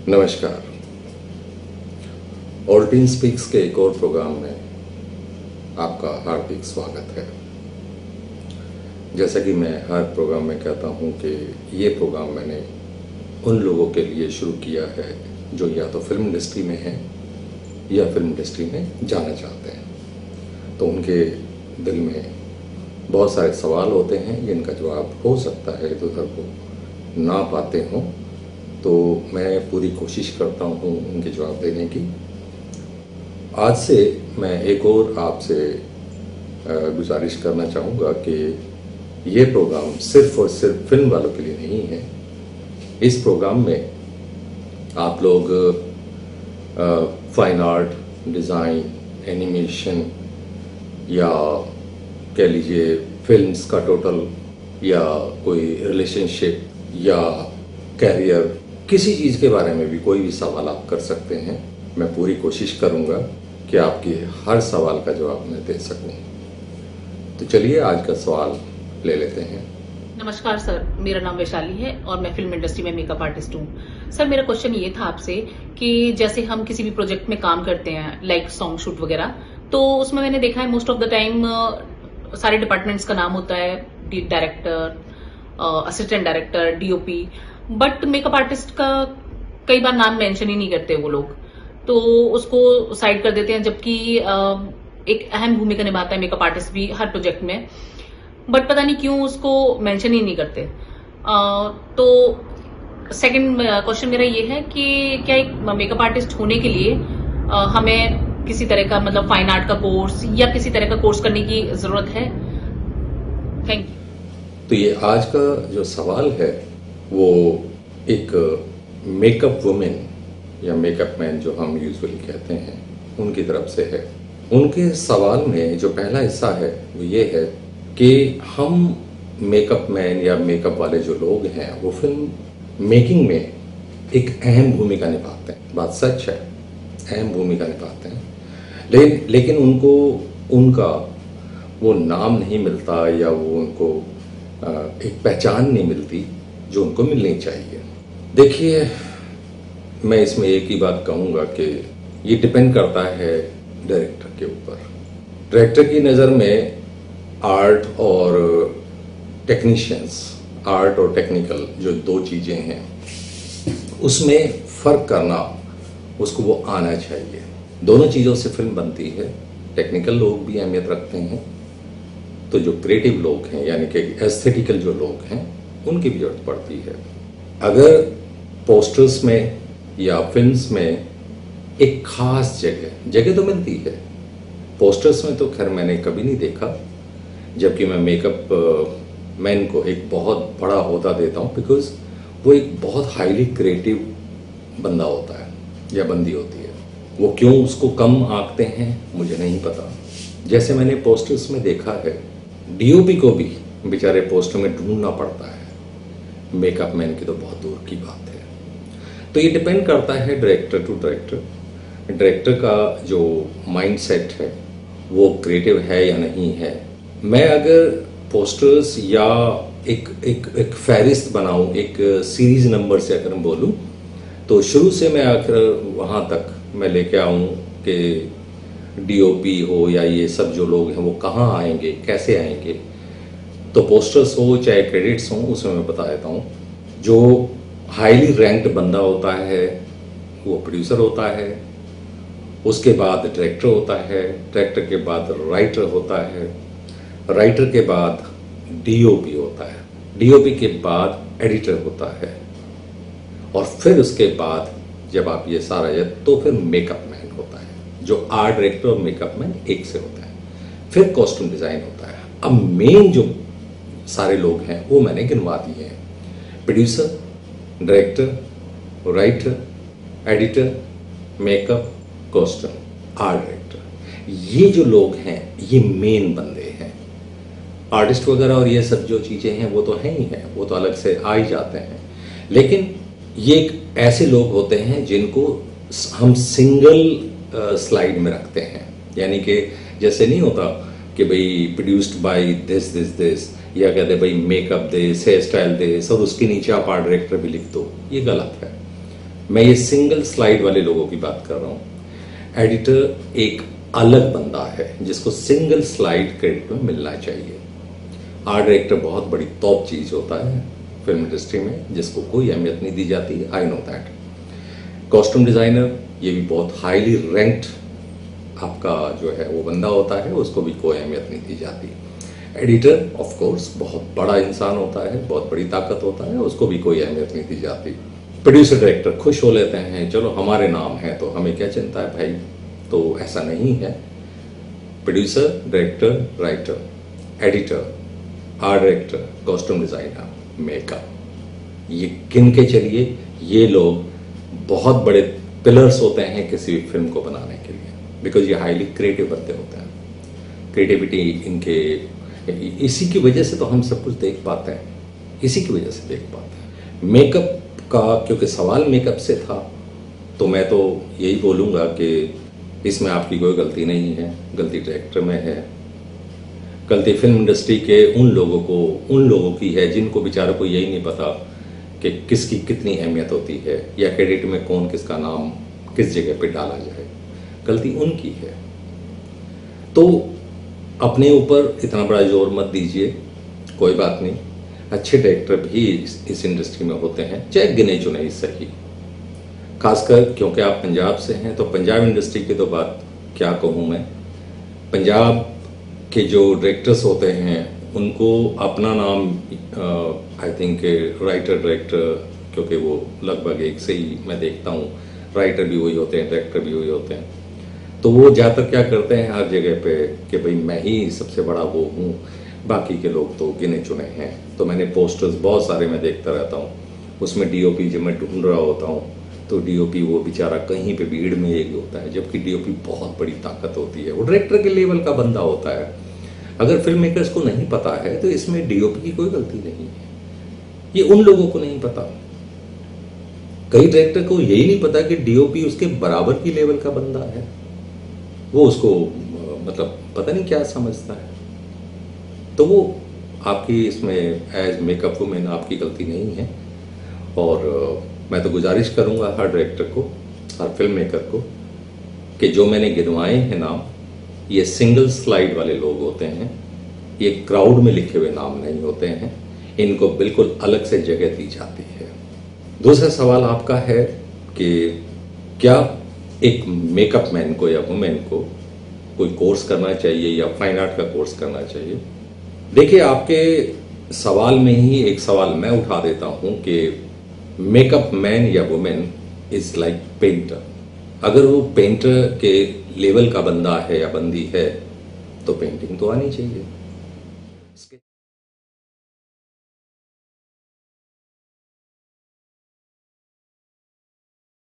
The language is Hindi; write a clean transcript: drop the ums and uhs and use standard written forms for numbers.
नमस्कार। ऑल टीन स्पीक्स के एक और प्रोग्राम में आपका हार्दिक स्वागत है। जैसा कि मैं हर प्रोग्राम में कहता हूं कि ये प्रोग्राम मैंने उन लोगों के लिए शुरू किया है जो या तो फिल्म इंडस्ट्री में हैं या फिल्म इंडस्ट्री में जाना चाहते हैं। तो उनके दिल में बहुत सारे सवाल होते हैं जिनका जवाब हो सकता है इधर को ना पाते हों, तो मैं पूरी कोशिश करता हूँ उनके जवाब देने की। आज से मैं एक और आपसे गुजारिश करना चाहूँगा कि ये प्रोग्राम सिर्फ और सिर्फ फिल्म वालों के लिए नहीं है। इस प्रोग्राम में आप लोग फाइन आर्ट, डिज़ाइन, एनिमेशन या कह लीजिए फिल्म्स का टोटल या कोई रिलेशनशिप या कैरियर, किसी चीज़ के बारे में भी कोई भी सवाल आप कर सकते हैं। मैं पूरी कोशिश करूंगा कि आपके हर सवाल का जवाब मैं दे सकूं। तो चलिए आज का सवाल ले लेते हैं। नमस्कार सर, मेरा नाम वैशाली है और मैं फिल्म इंडस्ट्री में मेकअप आर्टिस्ट हूँ। सर मेरा क्वेश्चन ये था आपसे कि जैसे हम किसी भी प्रोजेक्ट में काम करते हैं लाइक सॉन्ग शूट वगैरह, तो उसमें मैंने देखा है मोस्ट ऑफ द टाइम सारे डिपार्टमेंट्स का नाम होता है, director, assistant director, DOP, but makeup artist का कई बार नाम मेंशन ही नहीं करते वो लोग, तो उसको साइड कर देते हैं। जबकि एक अहम भूमिका निभाता है मेकअप आर्टिस्ट भी हर प्रोजेक्ट में, बट पता नहीं क्यों उसको मेंशन ही नहीं करते। तो सेकंड क्वेश्चन मेरा ये है कि क्या एक मेकअप आर्टिस्ट होने के लिए हमें किसी तरह का मतलब फाइन आर्ट का कोर्स या किसी तरह का कोर्स करने की जरूरत है? Thank you. तो ये आज का जो सवाल है वो एक मेकअप वुमेन या मेकअप मैन जो हम यूजुअली कहते हैं उनकी तरफ से है। उनके सवाल में जो पहला हिस्सा है वो ये है कि हम मेकअप मैन या मेकअप वाले जो लोग हैं वो फिल्म मेकिंग में एक अहम भूमिका निभाते हैं। बात सच है, अहम भूमिका निभाते हैं, लेकिन उनको उनका वो नाम नहीं मिलता या वो उनको एक पहचान नहीं मिलती जो उनको मिलनी चाहिए। देखिए, मैं इसमें एक ही बात कहूँगा कि ये डिपेंड करता है डायरेक्टर के ऊपर। डायरेक्टर की नज़र में आर्ट और टेक्नीशियंस, आर्ट और टेक्निकल जो दो चीज़ें हैं उसमें फ़र्क करना उसको वो आना चाहिए। दोनों चीज़ों से फिल्म बनती है। टेक्निकल लोग भी अहमियत रखते हैं, तो जो क्रिएटिव लोग हैं यानी कि एस्थेटिकल जो लोग हैं उनकी भी जरूरत पड़ती है। अगर पोस्टर्स में या फिल्म्स में एक खास जगह तो मिलती है, पोस्टर्स में तो खैर मैंने कभी नहीं देखा, जबकि मैं मेकअप मैन को एक बहुत बड़ा ओहदा देता हूँ, बिकॉज वो एक बहुत हाईली क्रिएटिव बंदा होता है या बंदी होती है। वो क्यों उसको कम आंकते हैं मुझे नहीं पता। जैसे मैंने पोस्टर्स में देखा है, डीओपी को भी बेचारे पोस्टर में ढूंढना पड़ता है, मेकअप मैन की तो बहुत दूर की बात है। तो ये डिपेंड करता है डायरेक्टर टू डायरेक्टर। डायरेक्टर का जो माइंडसेट है वो क्रिएटिव है या नहीं है। मैं अगर पोस्टर्स या एक फहरिस्त बनाऊं, एक सीरीज नंबर से अगर बोलूं, तो शुरू से मैं आखिर वहां तक मैं लेके आऊं कि डीओपी हो या ये सब जो लोग हैं वो कहाँ आएंगे, कैसे आएंगे। तो पोस्टर्स हो चाहे क्रेडिट्स हो, उसमें मैं बता देता हूँ। जो हाईली रैंक्ड बंदा होता है वो प्रोड्यूसर होता है, उसके बाद डायरेक्टर होता है, डायरेक्टर के बाद राइटर होता है, राइटर के बाद डीओपी होता है, डीओपी के बाद एडिटर होता है, और फिर उसके बाद जब आप ये सारा तो फिर मेकअप मैन होता है, जो आर्ट डायरेक्टर और मेकअप मैन एक से होता है। फिर कॉस्ट्यूम डिजाइन होता है। अब मेन जो सारे लोग हैं वो मैंने गिनवा दिए हैं: producer, director, writer, editor, makeup, costume, art director. ये जो लोग हैं ये मेन बंदे हैं। आर्टिस्ट वगैरह और ये सब जो चीजें हैं वो तो हैं ही हैं, वो तो अलग से आ ही जाते हैं। लेकिन ये एक ऐसे लोग होते हैं जिनको हम सिंगल स्लाइड में रखते हैं, यानी कि जैसे नहीं होता कि भाई produced by this this this, या कहते भाई makeup this, hair style this, और उसके नीचे आप आर्ट डायरेक्टर भी लिख दो। ये गलत है। मैं ये सिंगल स्लाइड वाले लोगों की बात कर रहा हूं। एडिटर एक अलग बंदा है जिसको सिंगल स्लाइड क्रेडिट में मिलना चाहिए। आर्ट डायरेक्टर बहुत बड़ी टॉप चीज होता है फिल्म इंडस्ट्री में, जिसको कोई अहमियत नहीं दी जाती। I know that. Costume designer, ये भी बहुत हाईली रैंक्ड आपका जो है वो बंदा होता है, उसको भी कोई अहमियत नहीं दी जाती। एडिटर ऑफ कोर्स बहुत बड़ा इंसान होता है, बहुत बड़ी ताकत होता है, उसको भी कोई अहमियत नहीं दी जाती। प्रोड्यूसर डायरेक्टर खुश हो लेते हैं, चलो हमारे नाम है तो हमें क्या चिंता है भाई। तो ऐसा नहीं है। Producer, director, writer, editor, art director, costume designer, makeup, ये गिन के चलिए, ये लोग बहुत बड़े पिलर्स होते हैं किसी भी फिल्म को बनाने के लिए, बिकॉज ये हाईली क्रिएटिव बंदे होते हैं। क्रिएटिविटी इनके, इसी की वजह से तो हम सब कुछ देख पाते हैं, इसी की वजह से देख पाते हैं। मेकअप का क्योंकि सवाल मेकअप से था, तो मैं तो यही बोलूंगा कि इसमें आपकी कोई गलती नहीं है, गलती डायरेक्टर में है, गलती फिल्म इंडस्ट्री के उन लोगों की है जिनको बेचारों को यही नहीं पता कि किसकी कितनी अहमियत होती है, या क्रेडिट में कौन किसका नाम किस जगह पे डाला जाए। गलती उनकी है। तो अपने ऊपर इतना बड़ा जोर मत दीजिए, कोई बात नहीं। अच्छे डायरेक्टर भी इस इंडस्ट्री में होते हैं, चाहे गिने चुने ही सही। खासकर क्योंकि आप पंजाब से हैं, तो पंजाब इंडस्ट्री की तो बात क्या कहूँ मैं। पंजाब के जो डायरेक्टर्स होते हैं उनको अपना नाम, आई थिंक राइटर डायरेक्टर, क्योंकि वो लगभग एक से ही मैं देखता हूँ, राइटर भी वही होते हैं, डायरेक्टर भी वही होते हैं। तो वो ज़्यादातर क्या करते हैं हर जगह पे कि भाई मैं ही सबसे बड़ा वो हूँ, बाकी के लोग तो गिने चुने हैं। तो मैंने पोस्टर्स बहुत सारे मैं देखता रहता हूँ, उसमें डीओपी जब मैं ढूंढ रहा होता हूँ तो डीओपी वो बेचारा कहीं पे भीड़ में एक होता है, जबकि डीओपी बहुत बड़ी ताकत होती है, वो डायरेक्टर के लेवल का बंदा होता है। अगर फिल्म मेकर्स को नहीं पता है तो इसमें डीओपी की कोई गलती नहीं है, ये उन लोगों को नहीं पता। कई डायरेक्टर को यही नहीं पता कि डीओपी उसके बराबर की लेवल का बंदा है, वो उसको मतलब पता नहीं क्या समझता है। तो वो आपकी इसमें एज मेकअप वुमेन आपकी गलती नहीं है। और मैं तो गुजारिश करूंगा हर डायरेक्टर को, हर फिल्म मेकर को, कि जो मैंने गिनवाए हैं नाम, ये सिंगल स्लाइड वाले लोग होते हैं, ये क्राउड में लिखे हुए नाम नहीं होते हैं, इनको बिल्कुल अलग से जगह दी जाती है। दूसरा सवाल आपका है कि क्या एक मेकअप मैन को या वुमेन को कोई कोर्स करना चाहिए या फाइन आर्ट का कोर्स करना चाहिए। देखिए, आपके सवाल में ही एक सवाल मैं उठा देता हूं कि मेकअप मैन या वुमेन इज लाइक पेंटर। अगर वो पेंटर के लेवल का बंदा है या बंदी है तो पेंटिंग तो आनी चाहिए।